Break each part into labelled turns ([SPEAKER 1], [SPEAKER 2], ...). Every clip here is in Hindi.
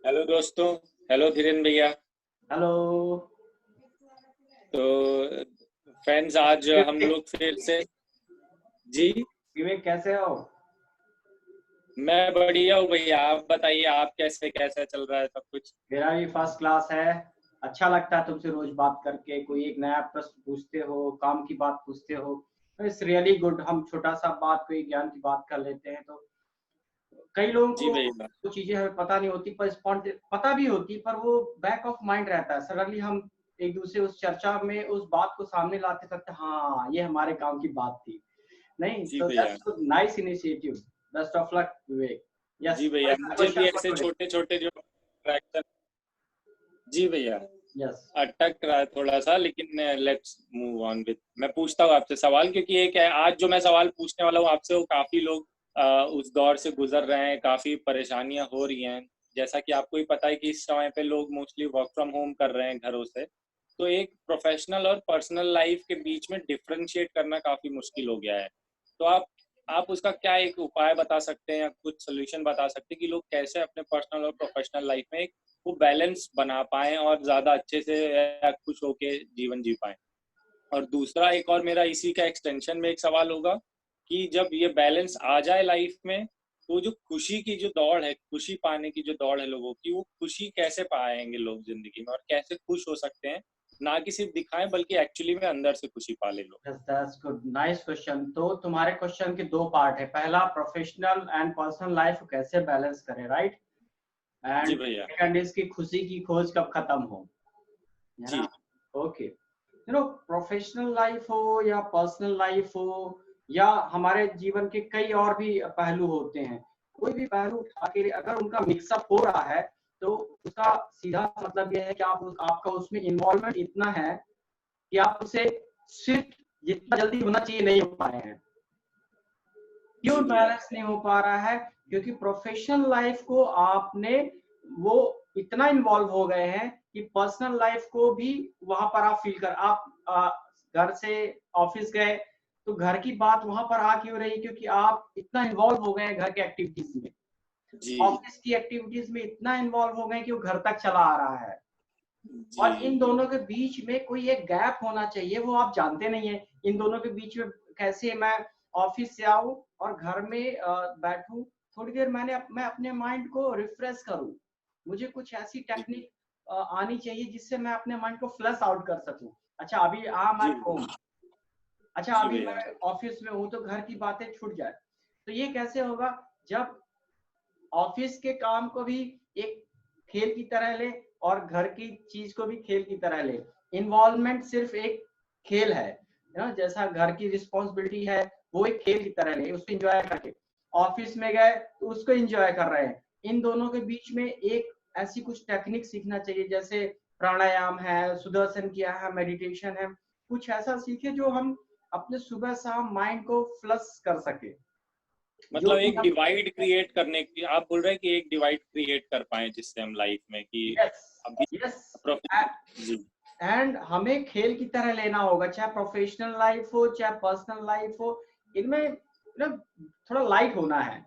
[SPEAKER 1] हेलो दोस्तों। हेलो धीरेन भैया।
[SPEAKER 2] हेलो।
[SPEAKER 1] तो फ्रेंड्स, आज हम
[SPEAKER 2] विवेक,
[SPEAKER 1] लोग फिर से। जी।
[SPEAKER 2] विवेक कैसे हो?
[SPEAKER 1] मैं बढ़िया हूँ भैया, आप बताइए, आप कैसा चल रहा है सब कुछ?
[SPEAKER 2] मेरा भी फर्स्ट क्लास है। अच्छा लगता है तुमसे रोज बात करके, कोई एक नया प्रश्न पूछते हो, काम की बात पूछते हो। It's really good. हम छोटा सा बात, कोई ज्ञान की बात कर लेते हैं। तो कई लोगों
[SPEAKER 1] जी
[SPEAKER 2] को
[SPEAKER 1] भैया।
[SPEAKER 2] वो चीजें हमें पता नहीं होती, पर पता भी होती, पर वो बैक ऑफ माइंड रहता है। सडनली हम एक दूसरे उस चर्चा में उस बात को सामने लाते करते, हाँ ये हमारे काम की बात थी। नहीं
[SPEAKER 1] जी
[SPEAKER 2] तो
[SPEAKER 1] भैया।
[SPEAKER 2] That's nice initiative. Best of luck Vivek.
[SPEAKER 1] जी
[SPEAKER 2] यस,
[SPEAKER 1] भैया,
[SPEAKER 2] व्हाट इज द
[SPEAKER 1] मुझे भी
[SPEAKER 2] क्वेश्चन फॉर
[SPEAKER 1] ऐसे
[SPEAKER 2] टुडे?
[SPEAKER 1] छोटे छोटे जो इंटरेक्शन। जी भैया।
[SPEAKER 2] यस।
[SPEAKER 1] अटक रहा है थोड़ा सा, लेकिन लेट्स मूव ऑन विद। मैं पूछता हूँ आपसे सवाल, क्योंकि एक है आज जो मैं सवाल पूछने वाला हूँ आपसे, वो काफी लोग उस दौर से गुजर रहे हैं, काफी परेशानियां हो रही हैं। जैसा कि आपको ही पता है कि इस समय पे लोग मोस्टली वर्क फ्रॉम होम कर रहे हैं घरों से। तो एक प्रोफेशनल और पर्सनल लाइफ के बीच में डिफरेंशिएट करना काफी मुश्किल हो गया है। तो आप उसका क्या एक उपाय बता सकते हैं या कुछ सोल्यूशन बता सकते हैं कि लोग कैसे अपने पर्सनल और प्रोफेशनल लाइफ में वो बैलेंस बना पाएं और ज्यादा अच्छे से या खुश होके जीवन जी पाएं? और दूसरा एक और मेरा इसी का एक्सटेंशन में एक सवाल होगा कि जब ये बैलेंस आ जाए लाइफ में, तो जो खुशी की जो दौड़ है, खुशी पाने की जो दौड़ है लोगों की, वो खुशी कैसे पाएंगे लोग जिंदगी में और कैसे खुश हो सकते हैं? ना कि सिर्फ दिखाएं, बल्कि एक्चुअली में अंदर से खुशी पा ले लोग।
[SPEAKER 2] Yes, that's good, nice question. तो तुम्हारे क्वेश्चन के दो पार्ट है। पहला, प्रोफेशनल एंड पर्सनल लाइफ को कैसे बैलेंस करें, राइट?
[SPEAKER 1] जी
[SPEAKER 2] एंड
[SPEAKER 1] भैया।
[SPEAKER 2] सेकंड, इसकी खुशी की खोज कब खत्म हो, है ना?
[SPEAKER 1] जी।
[SPEAKER 2] ओके। प्रोफेशनल लाइफ हो या पर्सनल लाइफ हो, या हमारे जीवन के कई और भी पहलू होते हैं। कोई भी पहलू उठा के अगर उनका मिक्सअप हो रहा है, तो उसका सीधा मतलब यह है कि आपका उसमें इन्वॉल्वमेंट इतना है कि आप उसे सिर्फ जितना जल्दी होना चाहिए नहीं हो पाए हैं। क्यों
[SPEAKER 1] जी भैया।
[SPEAKER 2] बैलेंस नहीं हो पा रहा है? क्योंकि प्रोफेशनल लाइफ को आपने वो इतना इन्वॉल्व हो गए हैं कि पर्सनल लाइफ को भी वहां पर आप फील कर आप घर से ऑफिस गए, तो घर की बात वहां पर आ क्यों रही? क्योंकि आप इतना इन्वॉल्व हो गए हैं घर के एक्टिविटीज में।
[SPEAKER 1] जी।
[SPEAKER 2] ऑफिस की एक्टिविटीज में इतना इन्वॉल्व हो गए कि वो घर तक चला आ रहा है।
[SPEAKER 1] जी।
[SPEAKER 2] और इन दोनों के बीच में कोई एक गैप होना चाहिए, वो आप जानते नहीं है। इन दोनों के बीच में कैसे मैं ऑफिस से आऊं और घर में बैठूं, थोड़ी देर मैं अपने माइंड को रिफ्रेश करूं। मुझे कुछ ऐसी
[SPEAKER 1] जी
[SPEAKER 2] टेक्निक आनी चाहिए जिससे मैं अपने माइंड को फ्लश आउट कर सकूं। अच्छा, अभी आई
[SPEAKER 1] जी
[SPEAKER 2] एट होम। अच्छा,
[SPEAKER 1] जी
[SPEAKER 2] अभी
[SPEAKER 1] भैया।
[SPEAKER 2] मैं ऑफिस में हूं, तो घर की बातें छूट जाए। तो ये कैसे होगा? जब ऑफिस के काम को भी एक खेल की तरह ले और घर की चीज को भी खेल की तरह ले। इन्वॉल्वमेंट सिर्फ एक खेल है ना, जैसा घर की रिस्पॉन्सिबिलिटी है, वो एक खेल की तरह ले, उसको एंजॉय करके। ऑफिस में गए तो उसको एंजॉय कर रहे हैं। इन दोनों के बीच में एक ऐसी कुछ टेक्निक सीखना चाहिए, जैसे प्राणायाम है, सुदर्शन क्रिया है, मेडिटेशन है। कुछ ऐसा सीखे जो हम अपने सुबह शाम माइंड को फ्लश कर सके। जो
[SPEAKER 1] मतलब
[SPEAKER 2] भी
[SPEAKER 1] एक
[SPEAKER 2] हम।
[SPEAKER 1] डिवाइड क्रिएट करने की आप बोल रहे हैं कि एक डिवाइड क्रिएट कर पाए जिससे हम लाइफ में कि
[SPEAKER 2] यस।
[SPEAKER 1] अभी
[SPEAKER 2] यस।
[SPEAKER 1] प्रोफेशनल। जी।
[SPEAKER 2] एंड हमें खेल की तरह लेना होगा, चाहे प्रोफेशनल लाइफ हो चाहे पर्सनल लाइफ हो। इनमें ना थोड़ा लाइट होना है।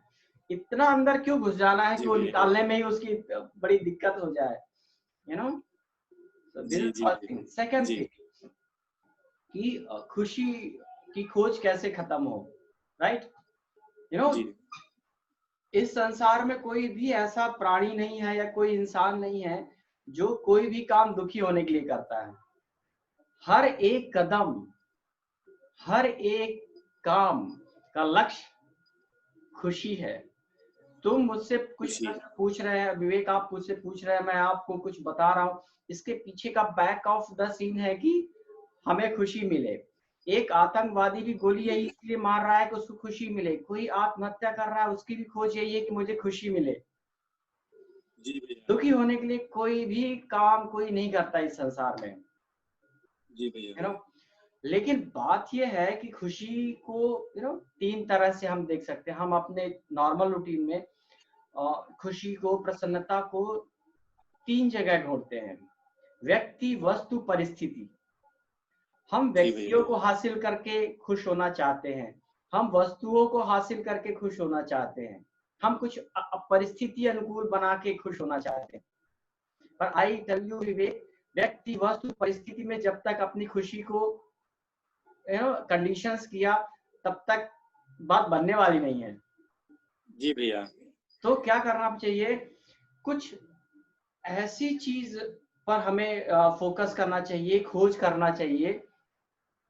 [SPEAKER 2] इतना अंदर क्यों घुस जाना है कि
[SPEAKER 1] जी
[SPEAKER 2] वो
[SPEAKER 1] भैया।
[SPEAKER 2] निकालने में ही उसकी बड़ी दिक्कत हो जाए। यू नो दिस
[SPEAKER 1] जी
[SPEAKER 2] इज
[SPEAKER 1] जी
[SPEAKER 2] फर्स्ट
[SPEAKER 1] जी।
[SPEAKER 2] थिंग। सेकंड
[SPEAKER 1] जी
[SPEAKER 2] थिंग कि खुशी की खोज कैसे खत्म हो, राइट? यू नो
[SPEAKER 1] जी।
[SPEAKER 2] इस संसार में कोई भी ऐसा प्राणी नहीं है या कोई इंसान नहीं है जो कोई भी काम दुखी होने के लिए करता है। हर एक कदम, हर एक काम का लक्ष्य खुशी है। तुम मुझसे कुछ
[SPEAKER 1] खुशी।
[SPEAKER 2] प्रश्न पूछ रहे हैं विवेक, आप मुझसे पूछ रहे हैं, मैं आपको कुछ बता रहा हूँ। इसके पीछे का बैक ऑफ द सीन है कि हमें खुशी मिले। एक आतंकवादी भी गोली यही इसलिए मार रहा है कि उसको खुशी मिले। कोई आत्महत्या कर रहा है, उसकी भी खोज यही है कि मुझे खुशी मिले।
[SPEAKER 1] जी भैया।
[SPEAKER 2] दुखी होने के लिए कोई भी काम कोई नहीं करता इस संसार में,
[SPEAKER 1] जी भैया।
[SPEAKER 2] है ना? लेकिन बात यह है कि खुशी को तीन तरह से हम देख सकते हैं। हम अपने नॉर्मल रूटीन में खुशी को, प्रसन्नता को तीन जगह ढूंढते हैं: व्यक्ति, वस्तु, परिस्थिति। हम
[SPEAKER 1] जी भैया।
[SPEAKER 2] व्यक्तियों को हासिल करके खुश होना चाहते हैं, हम वस्तुओं को हासिल करके खुश होना चाहते हैं, हम कुछ परिस्थिति अनुकूल बना के खुश होना चाहते हैं। पर आई टेल यू विवेक, व्यक्ति वस्तु परिस्थिति में जब तक अपनी खुशी को कंडीशंस किया, तब तक बात बनने वाली नहीं है।
[SPEAKER 1] जी भैया।
[SPEAKER 2] तो क्या करना चाहिए, कुछ ऐसी चीज पर हमें फोकस करना चाहिए, खोज करना चाहिए,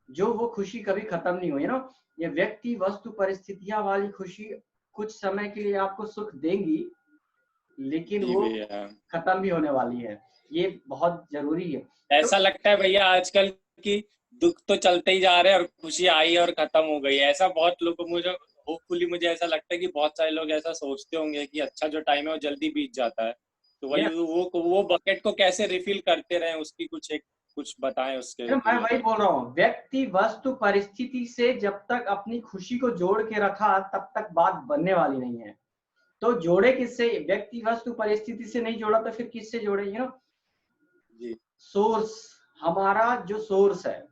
[SPEAKER 2] जो वो खुशी कभी खत्म नहीं हुई ना। ये व्यक्ति वस्तु परिस्थितियां वाली खुशी कुछ समय के लिए आपको सुख देंगी, लेकिन
[SPEAKER 1] जी
[SPEAKER 2] वो
[SPEAKER 1] भैया,
[SPEAKER 2] खत्म भी होने वाली है। ये बहुत जरूरी है।
[SPEAKER 1] ऐसा लगता है भैया आजकल की दुख तो चलते ही जा रहे हैं और खुशी आई और खत्म हो गई। ऐसा बहुत लोग, मुझे होपफुली मुझे ऐसा लगता है कि बहुत सारे लोग ऐसा सोचते होंगे कि अच्छा जो टाइम है वो जल्दी बीत जाता है, तो वही वो बकेट को कैसे रिफिल करते रहे, उसकी कुछ बताएं उसके
[SPEAKER 2] मैं
[SPEAKER 1] लिए।
[SPEAKER 2] वही बोल रहा हूँ, व्यक्ति वस्तु परिस्थिति से जब तक अपनी खुशी को जोड़ के रखा, तब तक बात बनने वाली नहीं है। तो जोड़े किससे? व्यक्ति वस्तु परिस्थिति से नहीं जोड़ा तो फिर किससे जोड़े?
[SPEAKER 1] जी।
[SPEAKER 2] सोर्स, हमारा जो सोर्स है,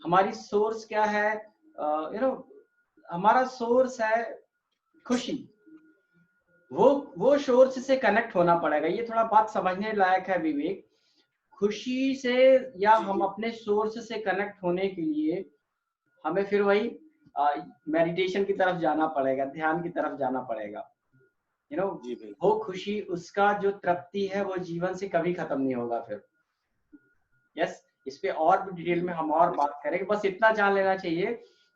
[SPEAKER 2] हमारी सोर्स क्या है? हमारा सोर्स है खुशी। वो सोर्स से कनेक्ट होना पड़ेगा। ये थोड़ा बात समझने लायक है विवेक। खुशी से या हम अपने सोर्स से कनेक्ट होने के लिए हमें फिर वही मेडिटेशन की तरफ जाना पड़ेगा, ध्यान की तरफ जाना पड़ेगा।
[SPEAKER 1] जी भैया।
[SPEAKER 2] वो खुशी, उसका जो तृप्ति है, वो जीवन से कभी खत्म नहीं होगा फिर। यस, इस पे और भी डिटेल में हम और बात करेंगे। बस इतना जान लेना चाहिए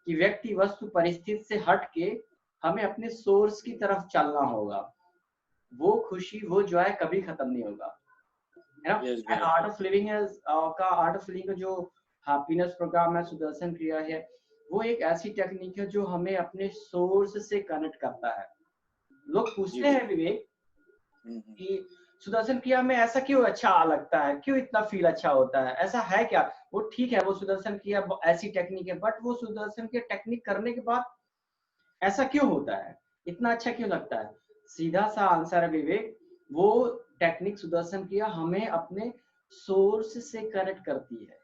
[SPEAKER 2] कि व्यक्ति वस्तु परिस्थिति से हट के हमें अपने सोर्स की तरफ चलना होगा। वो खुशी, वो जॉय कभी खत्म नहीं होगा, है ना। Art of living art of living का जो हैप्पीनेस प्रोग्राम है, सुदर्शन क्रिया है, वो एक ऐसी टेक्निक है जो हमें अपने सोर्स से कनेक्ट करता है। लोग पूछते हैं विवेक कि सुदर्शन क्रिया में ऐसा क्यों अच्छा लगता है, क्यों इतना फील अच्छा होता है, ऐसा है क्या? वो ठीक है, वो सुदर्शन क्रिया ऐसी टेक्निक है, बट वो सुदर्शन की टेक्निक करने के बाद ऐसा क्यों होता है, इतना अच्छा क्यों लगता है? सीधा सा आंसर है विवेक, वो टेक्निक सुदर्शन क्रिया हमें अपने सोर्स से कनेक्ट करती है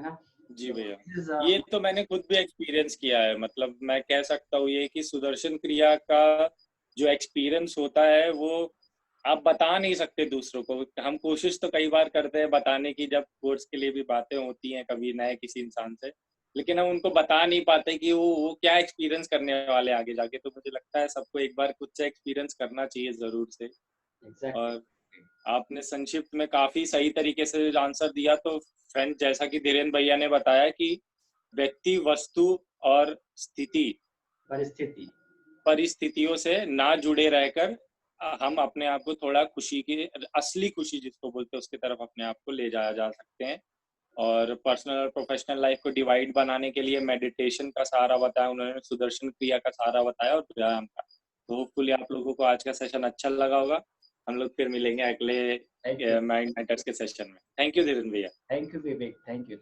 [SPEAKER 2] ना।
[SPEAKER 1] जी भैया, ये तो मैंने खुद भी एक्सपीरियंस किया है। मतलब मैं कह सकता हूँ ये कि सुदर्शन क्रिया का जो एक्सपीरियंस होता है वो आप बता नहीं सकते दूसरों को। हम कोशिश तो कई बार करते हैं बताने की, जब कोर्स के लिए भी बातें होती हैं कभी नए किसी इंसान से, लेकिन हम उनको बता नहीं पाते कि वो क्या एक्सपीरियंस करने वाले आगे जाके। तो मुझे लगता है सबको एक बार खुद से एक्सपीरियंस करना चाहिए जरूर से। और आपने संक्षिप्त में काफी सही तरीके से आंसर दिया। तो फ्रेंड, जैसा कि धीरेन्द्र भैया ने बताया कि व्यक्ति वस्तु और परिस्थितियों से ना जुड़े रहकर हम अपने आप को थोड़ा खुशी की, असली खुशी जिसको बोलते हैं, उसकी तरफ अपने आप को ले जाया जा सकते हैं। और पर्सनल और प्रोफेशनल लाइफ को डिवाइड बनाने के लिए मेडिटेशन का सहारा बताया उन्होंने, सुदर्शन क्रिया का सहारा बताया और व्यायाम का। तो होपफुली आप लोगों को आज का सेशन अच्छा लगा होगा। हम लोग फिर मिलेंगे अगले माइंड मैटर्स के सेशन में। थैंक यू धीरेन्द्र भैया।
[SPEAKER 2] Thank you Vivek, thank you.